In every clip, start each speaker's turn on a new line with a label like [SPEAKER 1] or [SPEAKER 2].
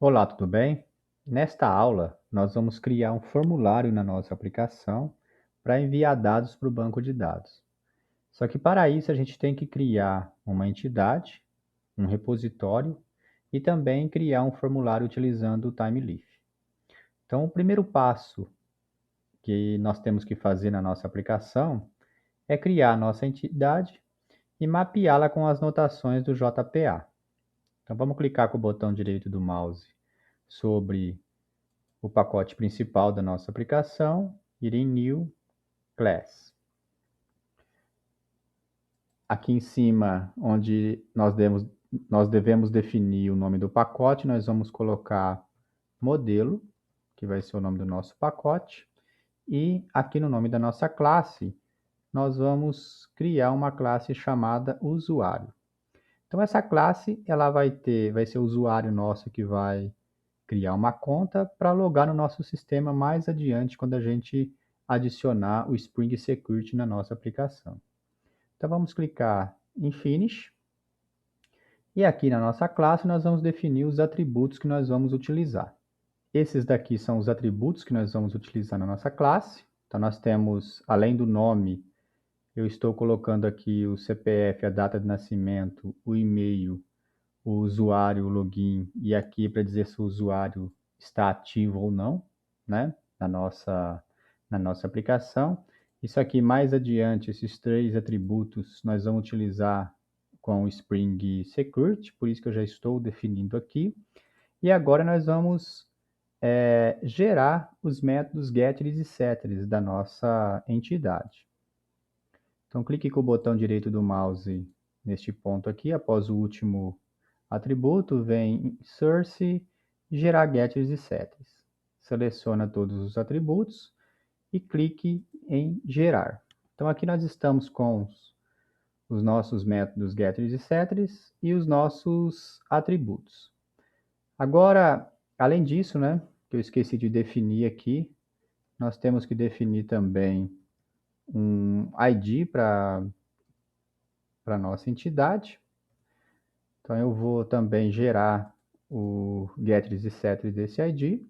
[SPEAKER 1] Olá, tudo bem? Nesta aula, nós vamos criar um formulário na nossa aplicação para enviar dados para o banco de dados. Só que para isso a gente tem que criar uma entidade, um repositório e também criar um formulário utilizando o TimeLeaf. Então, o primeiro passo que nós temos que fazer na nossa aplicação é criar a nossa entidade e mapeá-la com as notações do JPA. Então, vamos clicar com o botão direito do mouse sobre o pacote principal da nossa aplicação, ir em New Class. Aqui em cima, onde nós devemos definir o nome do pacote, nós vamos colocar modelo, que vai ser o nome do nosso pacote, e aqui no nome da nossa classe, nós vamos criar uma classe chamada usuário. Então essa classe, ela vai ser o usuário nosso que vai criar uma conta para logar no nosso sistema mais adiante quando a gente adicionar o Spring Security na nossa aplicação. Então vamos clicar em Finish e aqui na nossa classe nós vamos definir os atributos que nós vamos utilizar. Esses daqui são os atributos que nós vamos utilizar na nossa classe. Então nós temos, além do nome, eu estou colocando aqui o CPF, a data de nascimento, o e-mail, o usuário, o login, e aqui para dizer se o usuário está ativo ou não, né? Na nossa aplicação. Isso aqui mais adiante, esses três atributos, nós vamos utilizar com o Spring Security, por isso que eu já estou definindo aqui. E agora nós vamos gerar os métodos getters e setters da nossa entidade. Então, clique com o botão direito do mouse neste ponto aqui, após o último atributo, vem Source e gerar getters e setters. Seleciona todos os atributos e clique em gerar. Então aqui nós estamos com os nossos métodos getters e setters e os nossos atributos. Agora, além disso, né, que eu esqueci de definir aqui, nós temos que definir também um ID para a nossa entidade. Então eu vou também gerar o getters e setters desse ID,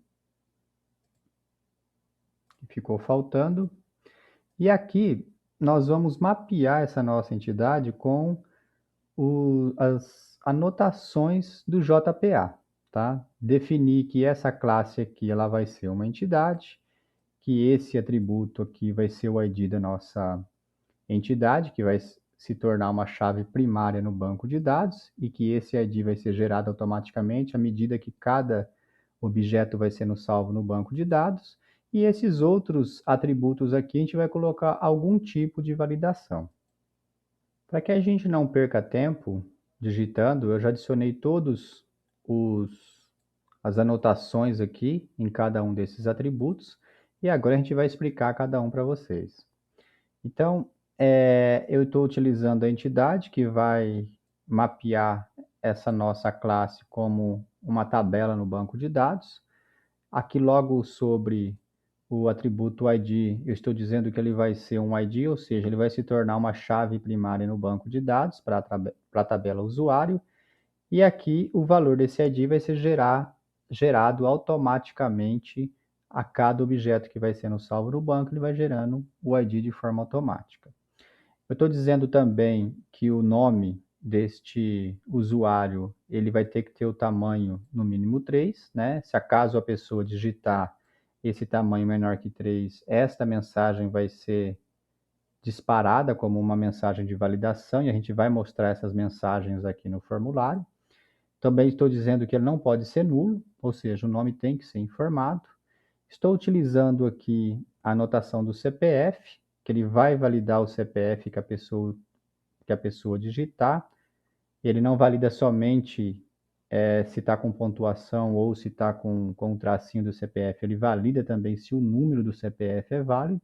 [SPEAKER 1] que ficou faltando. E aqui nós vamos mapear essa nossa entidade com as anotações do JPA, tá? Definir que essa classe aqui ela vai ser uma entidade, que esse atributo aqui vai ser o ID da nossa entidade, que vai se tornar uma chave primária no banco de dados, e que esse ID vai ser gerado automaticamente à medida que cada objeto vai sendo salvo no banco de dados. E esses outros atributos aqui, a gente vai colocar algum tipo de validação. Para que a gente não perca tempo digitando, eu já adicionei todos as anotações aqui em cada um desses atributos, e agora a gente vai explicar cada um para vocês. Então, eu estou utilizando a entidade que vai mapear essa nossa classe como uma tabela no banco de dados. Aqui logo sobre o atributo ID, eu estou dizendo que ele vai ser um ID, ou seja, ele vai se tornar uma chave primária no banco de dados para a tabela usuário. E aqui o valor desse ID vai ser gerado automaticamente a cada objeto que vai sendo salvo no banco, ele vai gerando o ID de forma automática. Eu estou dizendo também que o nome deste usuário, ele vai ter que ter o tamanho no mínimo 3, né? Se acaso a pessoa digitar esse tamanho menor que 3, esta mensagem vai ser disparada como uma mensagem de validação e a gente vai mostrar essas mensagens aqui no formulário. Também estou dizendo que ele não pode ser nulo, ou seja, o nome tem que ser informado. Estou utilizando aqui a anotação do CPF, que ele vai validar o CPF que a pessoa digitar. Ele não valida somente se está com pontuação ou se está com o tracinho do CPF, ele valida também se o número do CPF é válido.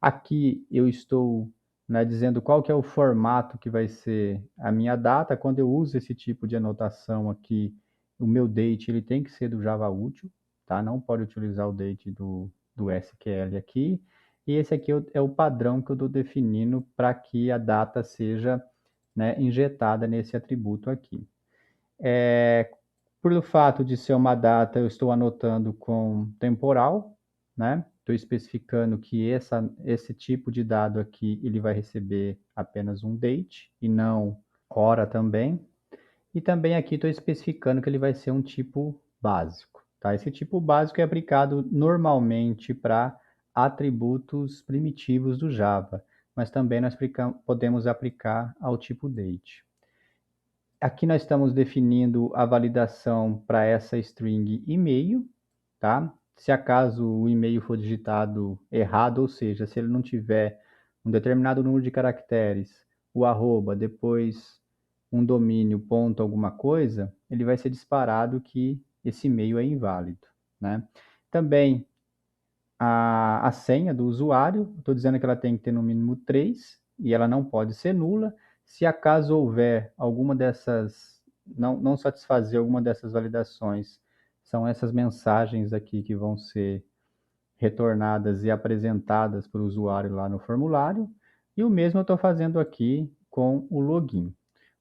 [SPEAKER 1] Aqui eu estou, né, dizendo qual que é o formato que vai ser a minha data. Quando eu uso esse tipo de anotação aqui, o meu date ele tem que ser do Java útil, tá? Não pode utilizar o date do SQL aqui. E esse aqui é o padrão que eu estou definindo para que a data seja, né, injetada nesse atributo aqui. Pelo fato de ser uma data, eu estou anotando com temporal, né? Estou especificando que esse tipo de dado aqui, ele vai receber apenas um date e não hora também. E também aqui estou especificando que ele vai ser um tipo básico, tá? Esse tipo básico é aplicado normalmente para atributos primitivos do Java, mas também nós podemos aplicar ao tipo date. Aqui nós estamos definindo a validação para essa string e-mail, tá? Se acaso o e-mail for digitado errado, ou seja, se ele não tiver um determinado número de caracteres, o arroba, depois um domínio, ponto, alguma coisa, ele vai ser disparado que esse e-mail é inválido, né? Também a senha do usuário, estou dizendo que ela tem que ter no mínimo 3 e ela não pode ser nula. Se acaso houver alguma dessas, não satisfazer alguma dessas validações, são essas mensagens aqui que vão ser retornadas e apresentadas para o usuário lá no formulário. E o mesmo eu estou fazendo aqui com o login.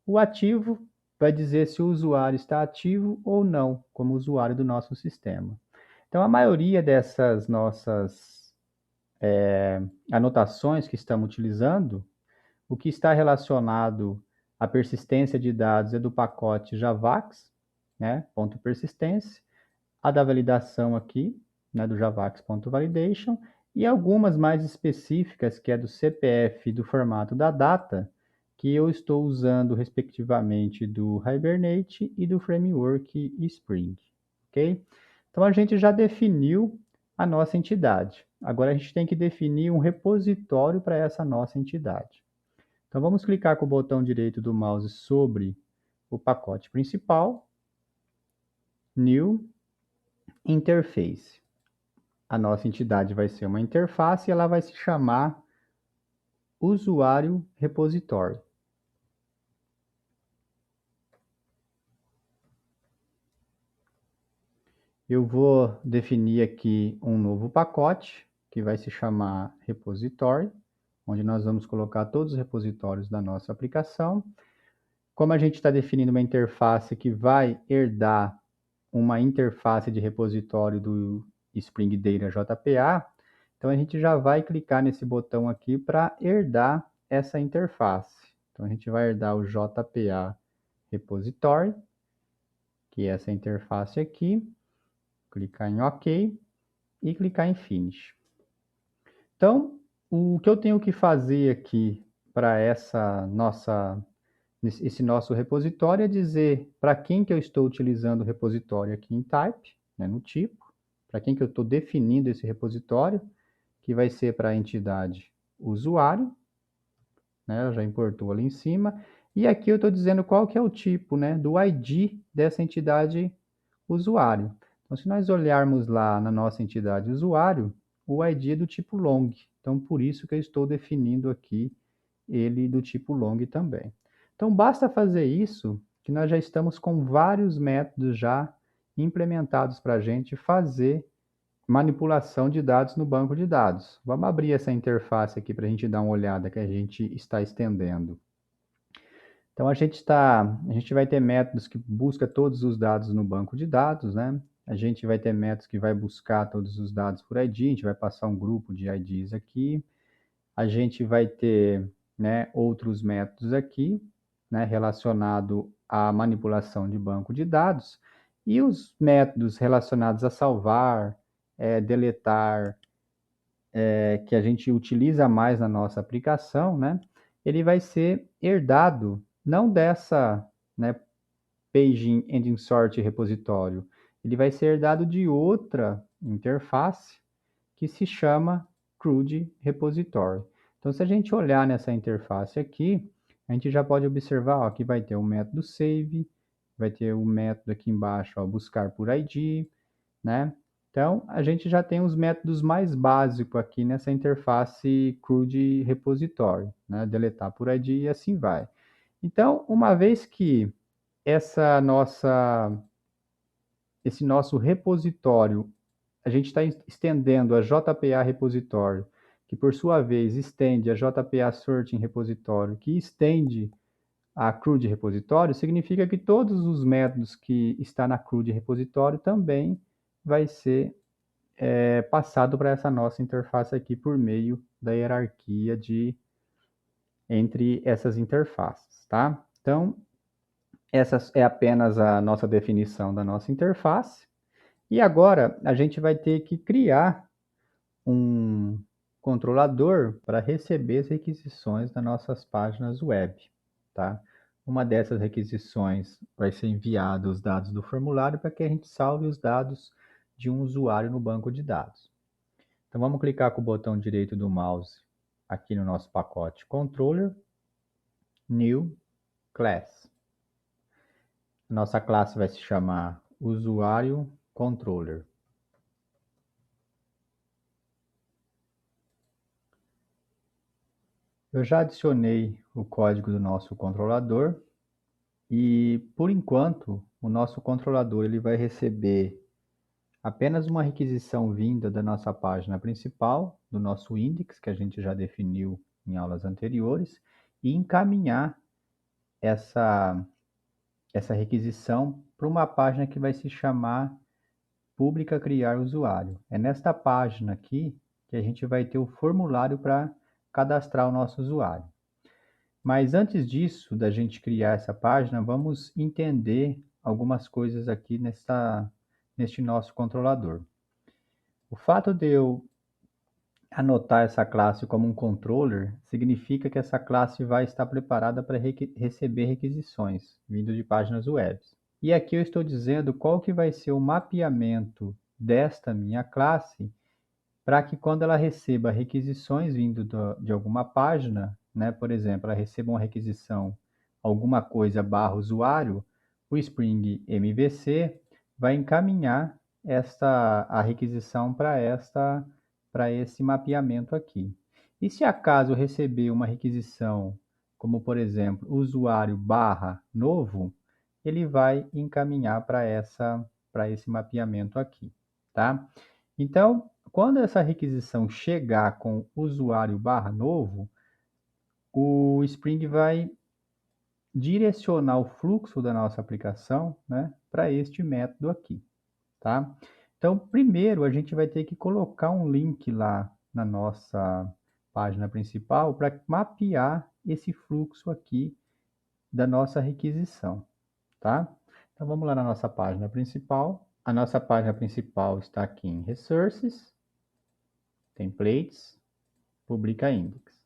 [SPEAKER 1] O ativo vai dizer se o usuário está ativo ou não como usuário do nosso sistema. Então, a maioria dessas nossas anotações que estamos utilizando, o que está relacionado à persistência de dados é do pacote javax, né, ponto persistência, a da validação aqui, né, do javax.validation, e algumas mais específicas, que é do CPF e do formato da data, que eu estou usando respectivamente do Hibernate e do framework Spring, ok? Então a gente já definiu a nossa entidade. Agora a gente tem que definir um repositório para essa nossa entidade. Então vamos clicar com o botão direito do mouse sobre o pacote principal, New Interface. A nossa entidade vai ser uma interface e ela vai se chamar usuário repositório. Eu vou definir aqui um novo pacote que vai se chamar repositório, onde nós vamos colocar todos os repositórios da nossa aplicação. Como a gente está definindo uma interface que vai herdar uma interface de repositório do Spring Data JPA, então a gente já vai clicar nesse botão aqui para herdar essa interface. Então a gente vai herdar o JPA Repository, que é essa interface aqui, clicar em OK e clicar em Finish. Então, o que eu tenho que fazer aqui para esse nosso repositório é dizer para quem que eu estou utilizando o repositório aqui em type, né, no tipo, para quem que eu estou definindo esse repositório, que vai ser para a entidade usuário, né, ela já importou ali em cima, e aqui eu estou dizendo qual que é o tipo, né, do ID dessa entidade usuário. Então, se nós olharmos lá na nossa entidade usuário, o ID é do tipo long, então por isso que eu estou definindo aqui ele do tipo long também. Então, basta fazer isso, que nós já estamos com vários métodos já implementados para a gente fazer manipulação de dados no banco de dados. Vamos abrir essa interface aqui para a gente dar uma olhada que a gente está estendendo. Então, a gente vai ter métodos que busca todos os dados no banco de dados, né? A gente vai ter métodos que vai buscar todos os dados por ID, a gente vai passar um grupo de IDs aqui. A gente vai ter, né, outros métodos aqui, né, relacionado à manipulação de banco de dados, e os métodos relacionados a salvar, deletar, que a gente utiliza mais na nossa aplicação, né, ele vai ser herdado não dessa, né, paging and insert repositório, ele vai ser herdado de outra interface que se chama CRUD repository. Então, se a gente olhar nessa interface aqui, a gente já pode observar, ó, que vai ter o método save, vai ter o método aqui embaixo, ó, buscar por ID, né? Então, a gente já tem os métodos mais básicos aqui nessa interface CRUD repository, né? Deletar por ID e assim vai. Então, uma vez que esse nosso repositório, a gente está estendendo a JPA repositório, que por sua vez estende a JPA Searching repositório, que estende a CRUD repositório, significa que todos os métodos que está na CRUD repositório também vai ser passado para essa nossa interface aqui por meio da hierarquia entre essas interfaces, tá? Então, essa é apenas a nossa definição da nossa interface. E agora a gente vai ter que criar um controlador para receber as requisições das nossas páginas web, tá? Uma dessas requisições vai ser enviado os dados do formulário para que a gente salve os dados de um usuário no banco de dados. Então vamos clicar com o botão direito do mouse aqui no nosso pacote Controller, New Class. Nossa classe vai se chamar Usuário Controller. Eu já adicionei o código do nosso controlador e, por enquanto, o nosso controlador ele vai receber apenas uma requisição vinda da nossa página principal, do nosso index, que a gente já definiu em aulas anteriores, e encaminhar essa requisição para uma página que vai se chamar Pública Criar Usuário. É nesta página aqui que a gente vai ter o formulário para cadastrar o nosso usuário. Mas antes disso, da gente criar essa página, vamos entender algumas coisas aqui neste nosso controlador. O fato de eu anotar essa classe como um controller significa que essa classe vai estar preparada para receber requisições vindo de páginas web. E aqui eu estou dizendo qual que vai ser o mapeamento desta minha classe para que quando ela receba requisições vindo de alguma página, né, por exemplo, ela receba uma requisição alguma coisa barra usuário, o Spring MVC vai encaminhar a requisição para esse mapeamento aqui. E se acaso eu receber uma requisição, como por exemplo, usuário barra novo, ele vai encaminhar para esse mapeamento aqui, tá? Então, quando essa requisição chegar com usuário barra novo, o Spring vai direcionar o fluxo da nossa aplicação, né, para este método aqui, tá? Então, primeiro a gente vai ter que colocar um link lá na nossa página principal para mapear esse fluxo aqui da nossa requisição, tá? Então, vamos lá na nossa página principal. A nossa página principal está aqui em Resources, Templates, Publica Index.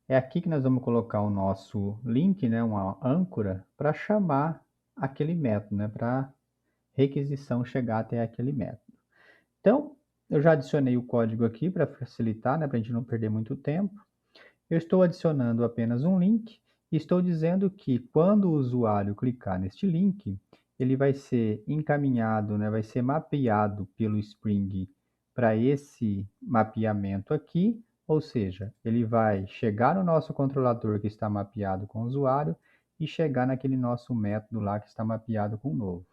[SPEAKER 1] É aqui que nós vamos colocar o nosso link, né, uma âncora, para chamar aquele método, né, para requisição chegar até aquele método. Então, eu já adicionei o código aqui para facilitar, né, para a gente não perder muito tempo. Eu estou adicionando apenas um link e estou dizendo que quando o usuário clicar neste link, ele vai ser encaminhado, né, vai ser mapeado pelo Spring para esse mapeamento aqui, ou seja, ele vai chegar no nosso controlador que está mapeado com o usuário e chegar naquele nosso método lá que está mapeado com o novo.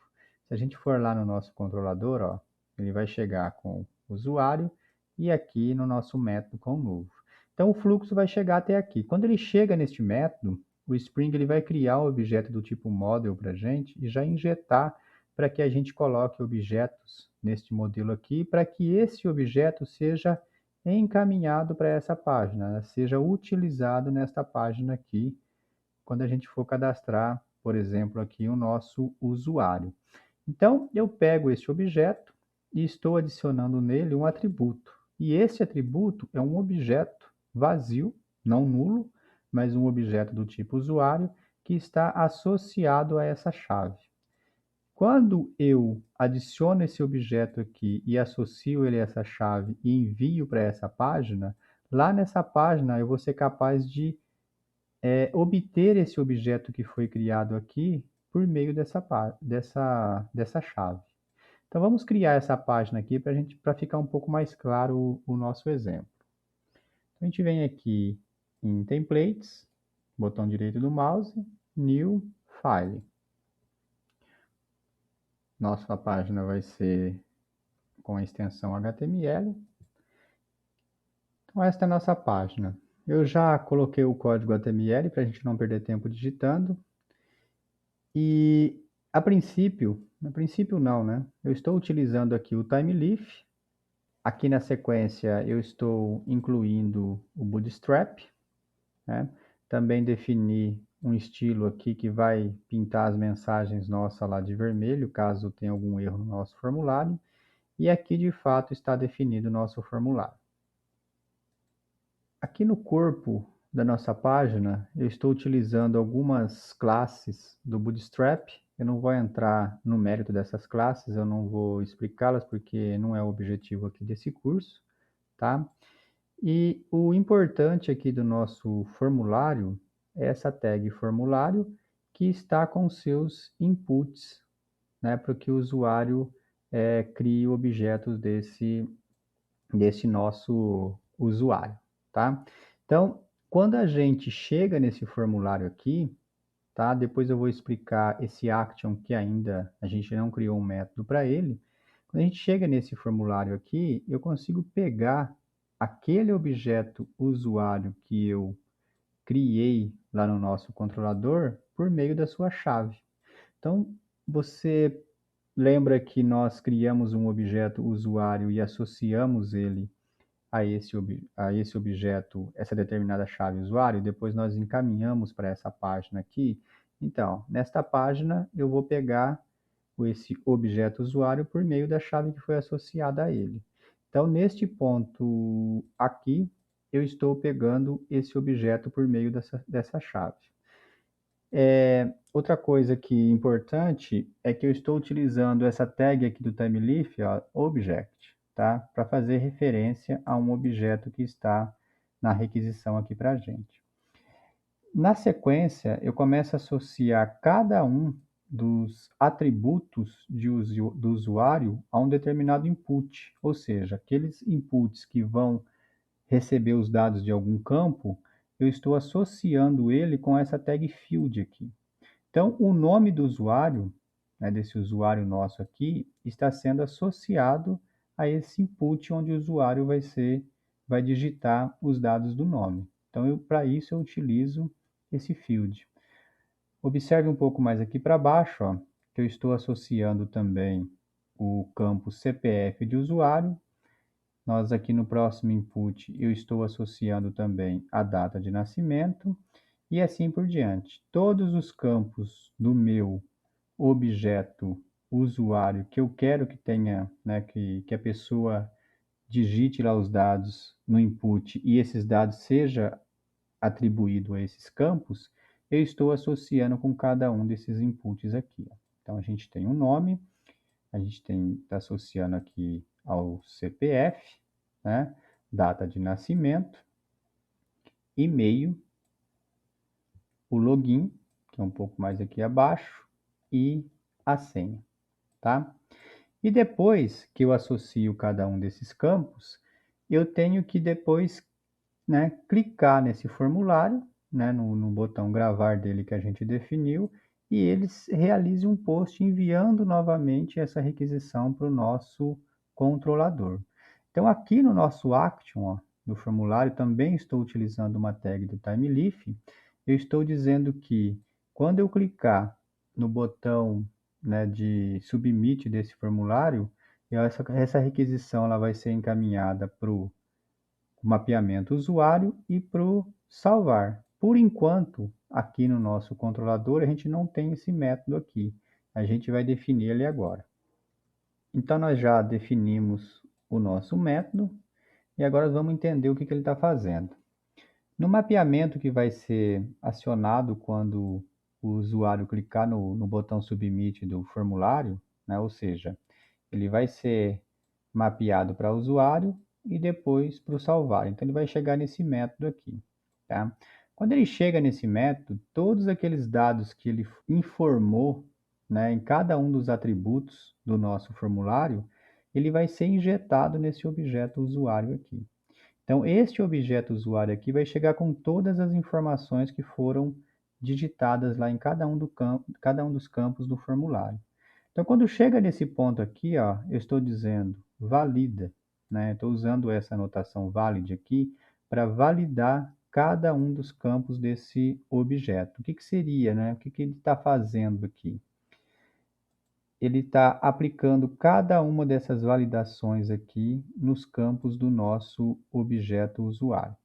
[SPEAKER 1] Se a gente for lá no nosso controlador, ó, ele vai chegar com o usuário e aqui no nosso método com o novo. Então, o fluxo vai chegar até aqui. Quando ele chega neste método, o Spring ele vai criar um objeto do tipo model para a gente e já injetar para que a gente coloque objetos neste modelo aqui, para que esse objeto seja encaminhado para essa página, né? Seja utilizado nesta página aqui, quando a gente for cadastrar, por exemplo, aqui o nosso usuário. Então, eu pego esse objeto e estou adicionando nele um atributo. E esse atributo é um objeto vazio, não nulo, mas um objeto do tipo usuário que está associado a essa chave. Quando eu adiciono esse objeto aqui e associo ele a essa chave e envio para essa página, lá nessa página eu vou ser capaz de obter esse objeto que foi criado aqui por meio dessa chave. Então vamos criar essa página aqui para ficar um pouco mais claro o nosso exemplo. Então, a gente vem aqui em Templates, botão direito do mouse, New File. Nossa página vai ser com a extensão HTML. Então esta é a nossa página. eu já coloquei o código HTML para a gente não perder tempo digitando. E a princípio não, né? Eu estou utilizando aqui o Timeleaf. Aqui na sequência eu estou incluindo o Bootstrap, né? Também defini um estilo aqui que vai pintar as mensagens nossas lá de vermelho, caso tenha algum erro no nosso formulário. E aqui de fato está definido o nosso formulário. Aqui no corpo da nossa página, eu estou utilizando algumas classes do Bootstrap. Eu não vou entrar no mérito dessas classes, eu não vou explicá-las porque não é o objetivo aqui desse curso, tá? E o importante aqui do nosso formulário é essa tag formulário que está com os seus inputs, né, para que o usuário crie objetos desse nosso usuário, tá? Então, quando a gente chega nesse formulário aqui, tá? Depois eu vou explicar esse action que ainda a gente não criou um método para ele. Quando a gente chega nesse formulário aqui, eu consigo pegar aquele objeto usuário que eu criei lá no nosso controlador por meio da sua chave. Então, você lembra que nós criamos um objeto usuário e associamos ele a esse objeto, essa determinada chave usuário, depois nós encaminhamos para essa página aqui. Então, nesta página, eu vou pegar esse objeto usuário por meio da chave que foi associada a ele. Então, neste ponto aqui, eu estou pegando esse objeto por meio dessa chave. Outra coisa que é importante é que eu estou utilizando essa tag aqui do Timeleaf, ó, object, tá? Para fazer referência a um objeto que está na requisição aqui para a gente. Na sequência, eu começo a associar cada um dos atributos do usuário a um determinado input, ou seja, aqueles inputs que vão receber os dados de algum campo, eu estou associando ele com essa tag field aqui. Então, o nome do usuário, né, desse usuário nosso aqui, está sendo associado a esse input onde o usuário vai digitar os dados do nome. Então, para isso, eu utilizo esse field. Observe um pouco mais aqui para baixo, ó, que eu estou associando também o campo CPF de usuário. Nós aqui no próximo input, eu estou associando também a data de nascimento e assim por diante. Todos os campos do meu objeto usuário que eu quero que tenha, né, que a pessoa digite lá os dados no input e esses dados seja atribuído a esses campos, eu estou associando com cada um desses inputs aqui, ó. Então a gente tem um nome, a gente está associando aqui ao CPF, né, data de nascimento, e-mail, o login, que é um pouco mais aqui abaixo, e a senha, tá? E depois que eu associo cada um desses campos, eu tenho que depois, né, clicar nesse formulário, né, no botão gravar dele que a gente definiu, e eles realizem um post enviando novamente essa requisição para o nosso controlador. Então, aqui no nosso action, ó, no formulário, também estou utilizando uma tag do Timeleaf. Eu estou dizendo que quando eu clicar no botão, né, de submit desse formulário, essa requisição ela vai ser encaminhada para o mapeamento usuário e para o salvar. Por enquanto, aqui no nosso controlador, a gente não tem esse método aqui. A gente vai definir ele agora. Então, nós já definimos o nosso método e agora vamos entender o que ele está fazendo. No mapeamento que vai ser acionado quando o usuário clicar no botão submit do formulário, né, ou seja, ele vai ser mapeado para o usuário e depois para o salvar. Então, ele vai chegar nesse método aqui, tá? Quando ele chega nesse método, todos aqueles dados que ele informou, né, em cada um dos atributos do nosso formulário, ele vai ser injetado nesse objeto usuário aqui. Então, este objeto usuário aqui vai chegar com todas as informações que foram digitadas lá em cada um dos campos do formulário. Então, quando chega nesse ponto aqui, ó, eu estou dizendo valida, né? Estou usando essa anotação valid aqui para validar cada um dos campos desse objeto. O que que seria, né? O que que ele está fazendo aqui? Ele está aplicando cada uma dessas validações aqui nos campos do nosso objeto usuário,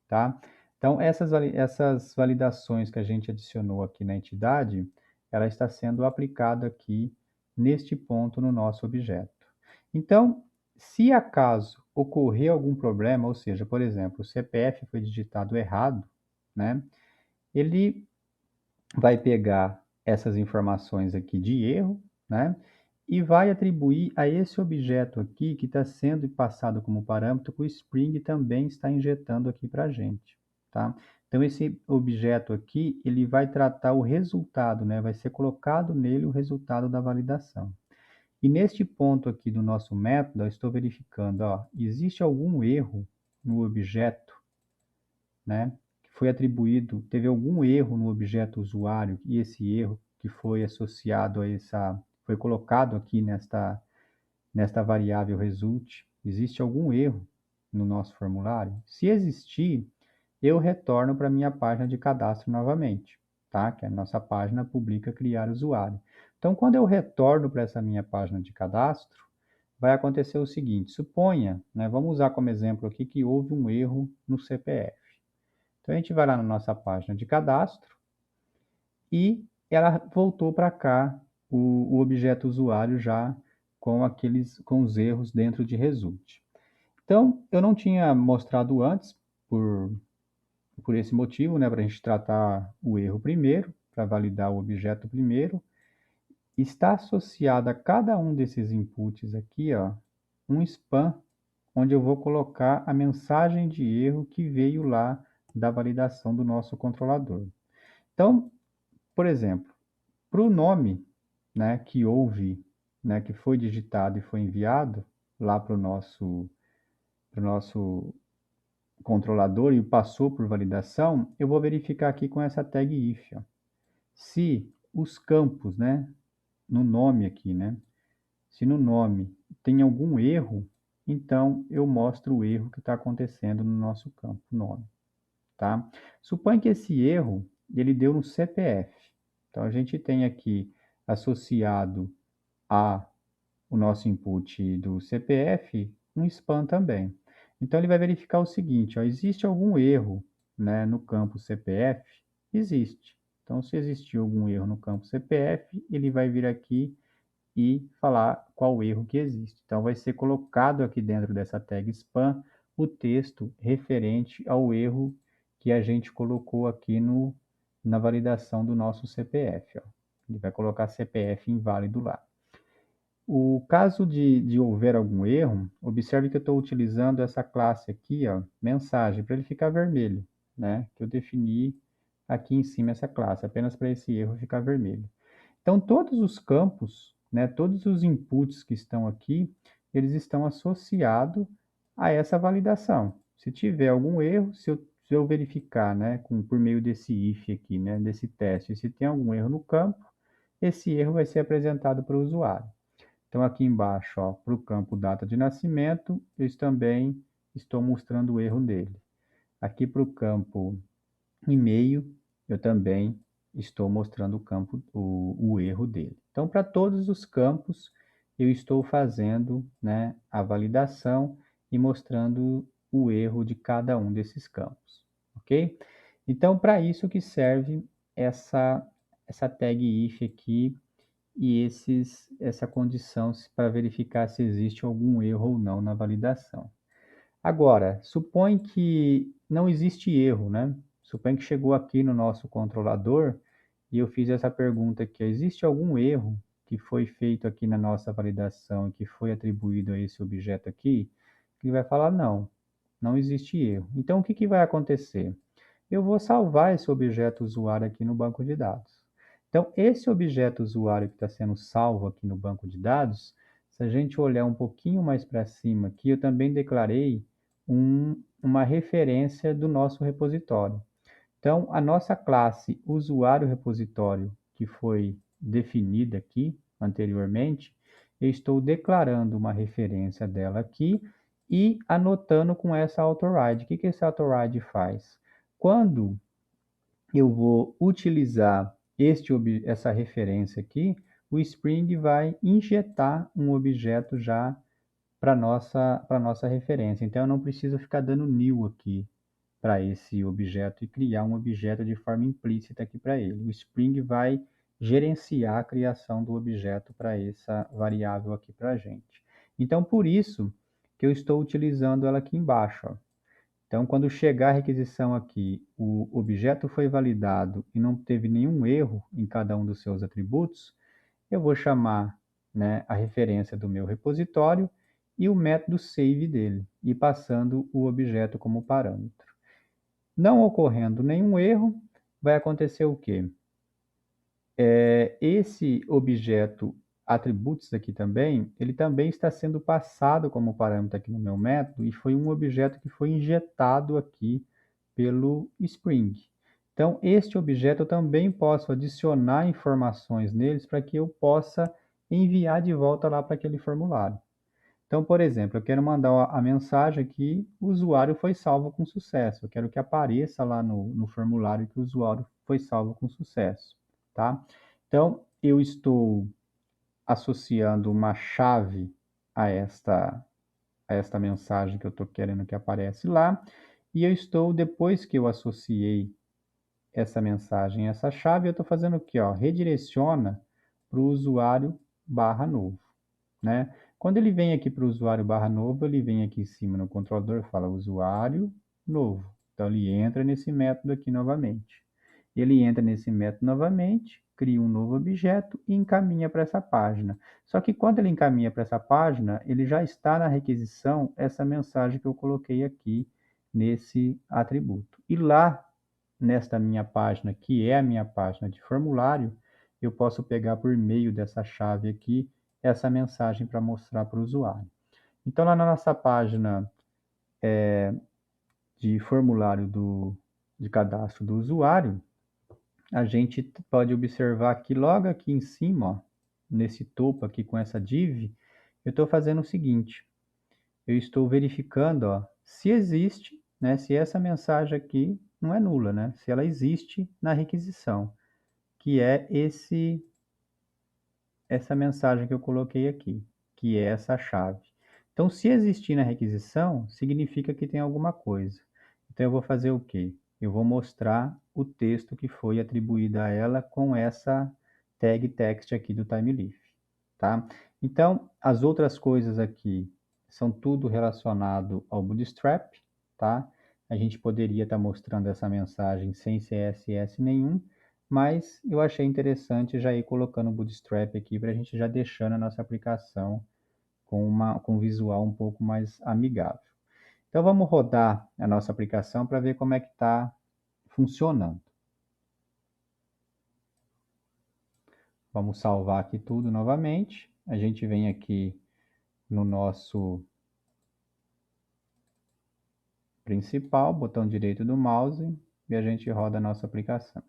[SPEAKER 1] tá? Então, essas validações que a gente adicionou aqui na entidade, ela está sendo aplicada aqui neste ponto no nosso objeto. Então, se acaso ocorrer algum problema, ou seja, por exemplo, o CPF foi digitado errado, né? Ele vai pegar essas informações aqui de erro, né? E vai atribuir a esse objeto aqui que está sendo passado como parâmetro, que o Spring também está injetando aqui para a gente, tá? Então, esse objeto aqui, ele vai tratar o resultado, né? Vai ser colocado nele o resultado da validação. E neste ponto aqui do nosso método, eu estou verificando, ó, existe algum erro no objeto, né? Que foi atribuído, teve algum erro no objeto usuário, e esse erro que foi associado a foi colocado aqui nesta variável result, existe algum erro no nosso formulário? Se existir, eu retorno para a minha página de cadastro novamente, tá? Que é a nossa página publica criar usuário. Então, quando eu retorno para essa minha página de cadastro, vai acontecer o seguinte, suponha, né, vamos usar como exemplo aqui que houve um erro no CPF. Então, a gente vai lá na nossa página de cadastro e ela voltou para cá o objeto usuário já com os erros dentro de result. Então, eu não tinha mostrado antes, por esse motivo, né, para a gente tratar o erro primeiro, para validar o objeto primeiro, está associado a cada um desses inputs aqui, ó, um span, onde eu vou colocar a mensagem de erro que veio lá da validação do nosso controlador. Então, por exemplo, para o nome, né, que houve, né, que foi digitado e foi enviado lá para o nosso controlador e passou por validação, eu vou verificar aqui com essa tag if, ó. Se os campos, né, no nome aqui, né, se no nome tem algum erro, então eu mostro o erro que está acontecendo no nosso campo nome, tá? Suponha que esse erro ele deu no CPF. Então a gente tem aqui associado a o nosso input do CPF um span também. Então ele vai verificar o seguinte, ó, existe algum erro, né, no campo CPF? Existe. Então se existir algum erro no campo CPF, ele vai vir aqui e falar qual erro que existe. Então vai ser colocado aqui dentro dessa tag span o texto referente ao erro que a gente colocou aqui na validação do nosso CPF. Ó. Ele vai colocar CPF inválido lá. O caso de houver algum erro, observe que eu estou utilizando essa classe aqui, ó, mensagem, para ele ficar vermelho, né? Que eu defini aqui em cima essa classe, apenas para esse erro ficar vermelho. Então, todos os campos, né, todos os inputs que estão aqui, eles estão associados a essa validação. Se tiver algum erro, se eu verificar, né, por meio desse if aqui, né, desse teste, se tem algum erro no campo, esse erro vai ser apresentado para o usuário. Então, aqui embaixo, para o campo data de nascimento, eu também estou mostrando o erro dele. Aqui para o campo e-mail, eu também estou mostrando o erro dele. Então, para todos os campos, eu estou fazendo, né, a validação e mostrando o erro de cada um desses campos, ok? Então, para isso que serve essa tag if aqui e essa condição para verificar se existe algum erro ou não na validação. Agora, supõe que não existe erro, né? Supõe que chegou aqui no nosso controlador e eu fiz essa pergunta aqui: existe algum erro que foi feito aqui na nossa validação e que foi atribuído a esse objeto aqui? Ele vai falar não, não existe erro. Então, o que que vai acontecer? Eu vou salvar esse objeto usuário aqui no banco de dados. Então, esse objeto usuário que está sendo salvo aqui no banco de dados, se a gente olhar um pouquinho mais para cima aqui, eu também declarei uma referência do nosso repositório. Então, a nossa classe usuário repositório, que foi definida aqui anteriormente, eu estou declarando uma referência dela aqui e anotando com essa autoride. O que esse autoride faz? quando eu vou utilizar essa referência aqui, o Spring vai injetar um objeto já para nossa referência. Então, eu não preciso ficar dando new aqui para esse objeto e criar um objeto de forma implícita aqui para ele. O Spring vai gerenciar a criação do objeto para essa variável aqui para a gente. Então, por isso que eu estou utilizando ela aqui embaixo, ó. Então, quando chegar a requisição aqui, o objeto foi validado e não teve nenhum erro em cada um dos seus atributos, eu vou chamar, né, a referência do meu repositório e o método save dele, e passando o objeto como parâmetro. Não ocorrendo nenhum erro, vai acontecer o quê? Esse objeto atributos aqui também, ele também está sendo passado como parâmetro aqui no meu método, e foi um objeto que foi injetado aqui pelo Spring. Então, este objeto eu também posso adicionar informações neles para que eu possa enviar de volta lá para aquele formulário. Então, por exemplo, eu quero mandar a mensagem que o usuário foi salvo com sucesso. Eu quero que apareça lá no formulário que o usuário foi salvo com sucesso, tá? Então, eu estou associando uma chave a esta mensagem que eu estou querendo que aparece lá, e eu estou, depois que eu associei essa mensagem, essa chave, eu estou fazendo o quê? Ó, redireciona para o usuário barra novo, né? Quando ele vem aqui para o usuário barra novo, ele vem aqui em cima no controlador e fala usuário novo. Então, ele entra nesse método aqui novamente. Ele entra nesse método novamente, cria um novo objeto e encaminha para essa página. Só que quando ele encaminha para essa página, ele já está na requisição essa mensagem que eu coloquei aqui nesse atributo. E lá, nesta minha página, que é a minha página de formulário, eu posso pegar por meio dessa chave aqui essa mensagem para mostrar para o usuário. Então, lá na nossa página de formulário de cadastro do usuário, a gente pode observar que logo aqui em cima, ó, nesse topo aqui com essa div, eu estou fazendo o seguinte, eu estou verificando, ó, se existe, né, se essa mensagem aqui não é nula, né, se ela existe na requisição, que é essa mensagem que eu coloquei aqui, que é essa chave. Então, se existir na requisição, significa que tem alguma coisa. Então, eu vou fazer o quê? Eu vou mostrar o texto que foi atribuído a ela com essa tag text aqui do TimeLeaf, tá? Então, as outras coisas aqui são tudo relacionado ao Bootstrap, tá? A gente poderia estar mostrando essa mensagem sem CSS nenhum, mas eu achei interessante já ir colocando o Bootstrap aqui para a gente já deixando a nossa aplicação com um visual um pouco mais amigável. Então vamos rodar a nossa aplicação para ver como é que está funcionando. Vamos salvar aqui tudo novamente. A gente vem aqui no nosso principal, botão direito do mouse, e a gente roda a nossa aplicação.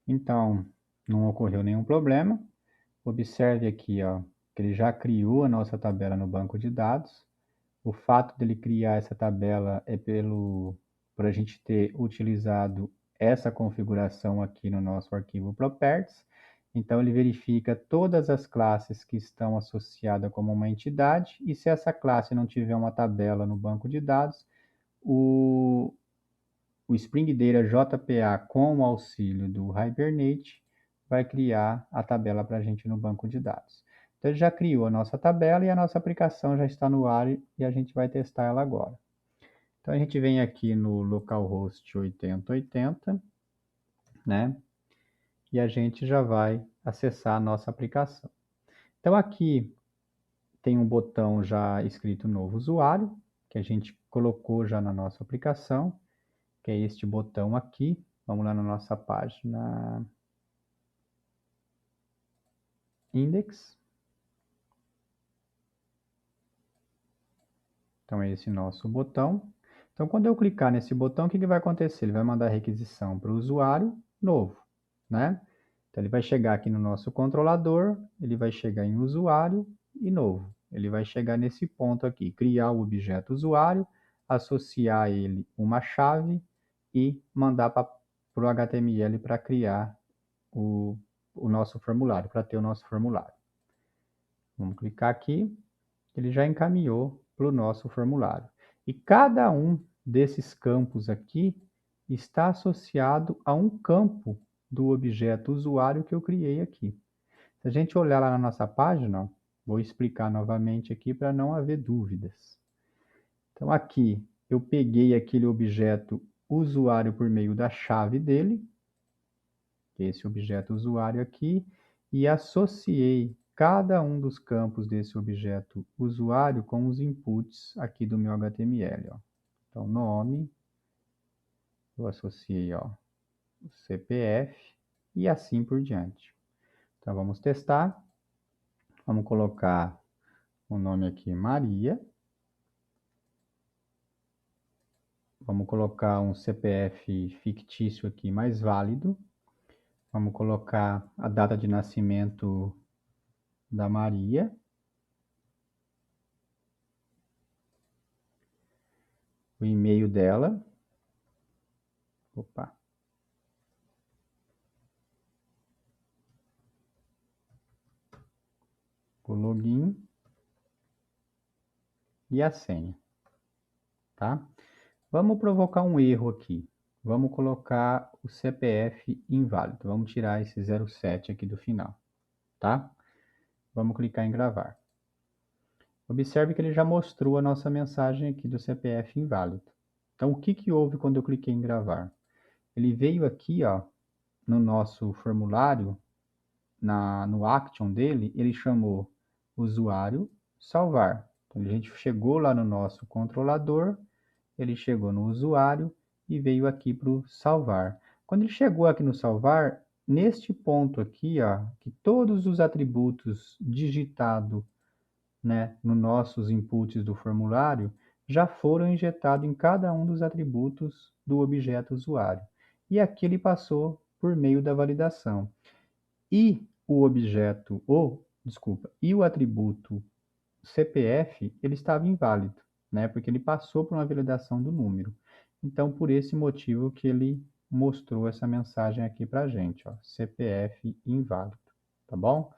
[SPEAKER 1] Então, não ocorreu nenhum problema. Observe aqui, ó, que ele já criou a nossa tabela no banco de dados. O fato dele criar essa tabela é por a gente ter utilizado essa configuração aqui no nosso arquivo properties. Então, ele verifica todas as classes que estão associadas como uma entidade, e se essa classe não tiver uma tabela no banco de dados, o Spring Data JPA, com o auxílio do Hibernate, vai criar a tabela para a gente no banco de dados. Então, ele já criou a nossa tabela e a nossa aplicação já está no ar e a gente vai testar ela agora. Então, a gente vem aqui no localhost 8080, né? E a gente já vai acessar a nossa aplicação. Então, aqui tem um botão já escrito novo usuário, que a gente colocou já na nossa aplicação, que é este botão aqui. Vamos lá na nossa página index. Então, é esse nosso botão. Então, quando eu clicar nesse botão, o que vai acontecer? Ele vai mandar a requisição para o usuário novo, né? Então, ele vai chegar aqui no nosso controlador, ele vai chegar em usuário e novo. Ele vai chegar nesse ponto aqui, criar o objeto usuário, associar a ele uma chave e mandar para o HTML para criar o nosso formulário, para ter o nosso formulário. Vamos clicar aqui, ele já encaminhou para o nosso formulário. E cada um desses campos aqui está associado a um campo do objeto usuário que eu criei aqui. Se a gente olhar lá na nossa página, vou explicar novamente aqui para não haver dúvidas. Então aqui eu peguei aquele objeto usuário por meio da chave dele, esse objeto usuário aqui, e associei cada um dos campos desse objeto usuário com os inputs aqui do meu HTML. Ó. Então, nome, eu associei ó, o CPF e assim por diante. Então, vamos testar. Vamos colocar o nome aqui, Maria. Vamos colocar um CPF fictício aqui mais válido. Vamos colocar a data de nascimento da Maria. O e-mail dela. Opa. O login e a senha, tá? Vamos provocar um erro aqui. Vamos colocar o CPF inválido. Vamos tirar esse 07 aqui do final, tá? Vamos clicar em gravar. Observe que ele já mostrou a nossa mensagem aqui do CPF inválido. Então, o que que houve quando eu cliquei em gravar? Ele veio aqui, ó, no nosso formulário, no action dele, ele chamou usuário salvar. Então, a gente chegou lá no nosso controlador, ele chegou no usuário e veio aqui para o salvar. Quando ele chegou aqui no salvar, neste ponto aqui, ó, que todos os atributos digitados, né, nos nossos inputs do formulário, já foram injetados em cada um dos atributos do objeto usuário. E aqui ele passou por meio da validação. E o objeto, e o atributo CPF, ele estava inválido, né? Porque ele passou por uma validação do número. Então, por esse motivo que ele mostrou essa mensagem aqui para a gente, ó, CPF inválido, tá bom?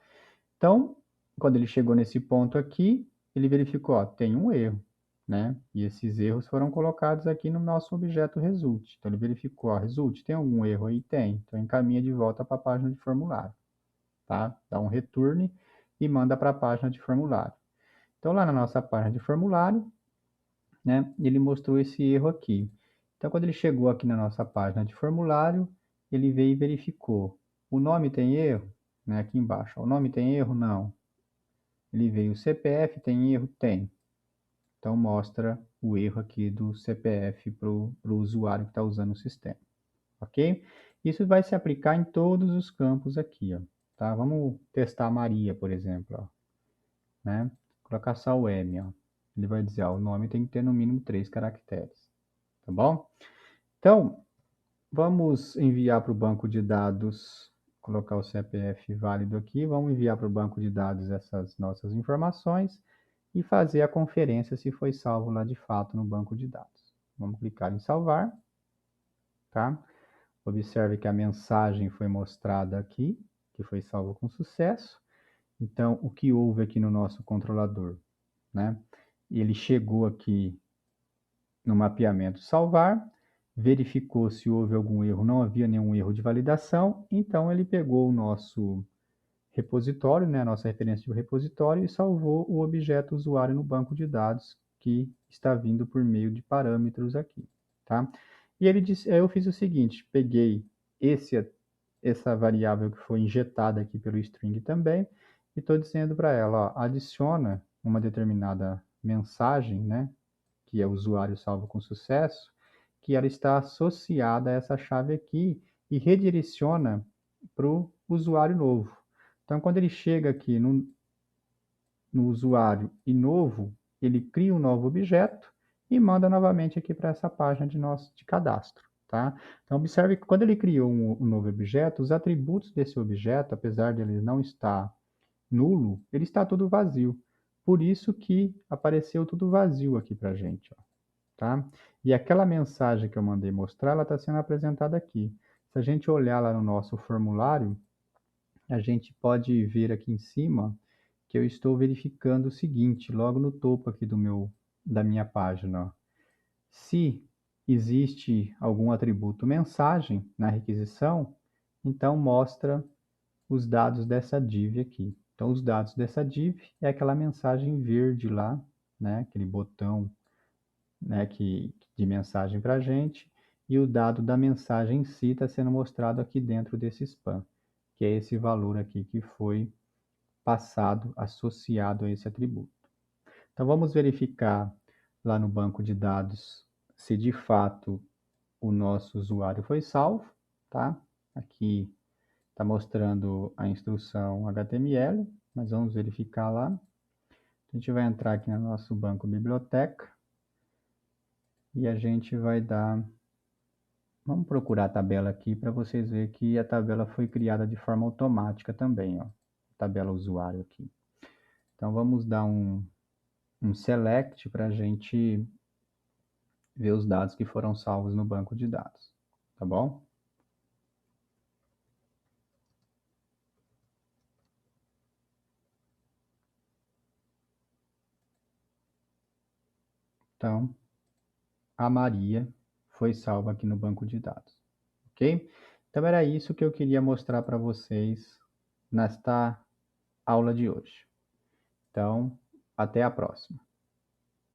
[SPEAKER 1] Então, quando ele chegou nesse ponto aqui, ele verificou, ó, tem um erro, né? E esses erros foram colocados aqui no nosso objeto result. Então, ele verificou, ó, result, tem algum erro aí? Tem. Então, encaminha de volta para a página de formulário, tá? Dá um return e manda para a página de formulário. Então, lá na nossa página de formulário, né, ele mostrou esse erro aqui. Então, quando ele chegou aqui na nossa página de formulário, ele veio e verificou. O nome tem erro? Né, aqui embaixo. O nome tem erro? Não. Ele veio, o CPF tem erro? Tem. Então, mostra o erro aqui do CPF para o usuário que está usando o sistema. Ok? Isso vai se aplicar em todos os campos aqui, ó. Tá? Vamos testar a Maria, por exemplo, ó. Né? Colocar só o M, ó. Ele vai dizer, ó, o nome tem que ter no mínimo 3 caracteres, tá bom? Então, vamos enviar para o banco de dados, colocar o CPF válido aqui, vamos enviar para o banco de dados essas nossas informações e fazer a conferência se foi salvo lá de fato no banco de dados. Vamos clicar em salvar, tá? Observe que a mensagem foi mostrada aqui, que foi salvo com sucesso. Então, o que houve aqui no nosso controlador, né? Ele chegou aqui no mapeamento salvar, verificou se houve algum erro, não havia nenhum erro de validação, então ele pegou o nosso repositório, né, a nossa referência de repositório e salvou o objeto usuário no banco de dados que está vindo por meio de parâmetros aqui, tá? E ele disse, eu fiz o seguinte, peguei essa variável que foi injetada aqui pelo string também, e estou dizendo para ela, ó, adiciona uma determinada mensagem, né, que é usuário salvo com sucesso, que ela está associada a essa chave aqui e redireciona para o usuário novo. Então, quando ele chega aqui no usuário e novo, ele cria um novo objeto e manda novamente aqui para essa página de cadastro, tá? Então, observe que quando ele criou um novo objeto, os atributos desse objeto, apesar de ele não estar nulo, ele está tudo vazio. Por isso que apareceu tudo vazio aqui para a gente, ó, tá? E aquela mensagem que eu mandei mostrar, ela está sendo apresentada aqui. Se a gente olhar lá no nosso formulário, a gente pode ver aqui em cima que eu estou verificando o seguinte, logo no topo aqui da minha página, ó. Se existe algum atributo mensagem na requisição, então mostra os dados dessa div aqui. Então, os dados dessa div é aquela mensagem verde lá, né? Aquele botão, né, de mensagem para a gente, e o dado da mensagem em si está sendo mostrado aqui dentro desse span, que é esse valor aqui que foi passado, associado a esse atributo. Então, vamos verificar lá no banco de dados se de fato o nosso usuário foi salvo, tá? Aqui está mostrando a instrução HTML, mas vamos verificar lá. A gente vai entrar aqui no nosso banco biblioteca e a gente vai dar... Vamos procurar a tabela aqui para vocês verem que a tabela foi criada de forma automática também, ó. Tabela usuário aqui. Então vamos dar um select para a gente ver os dados que foram salvos no banco de dados, tá bom? Então, a Maria foi salva aqui no banco de dados, ok? Então era isso que eu queria mostrar para vocês nesta aula de hoje. Então, até a próxima.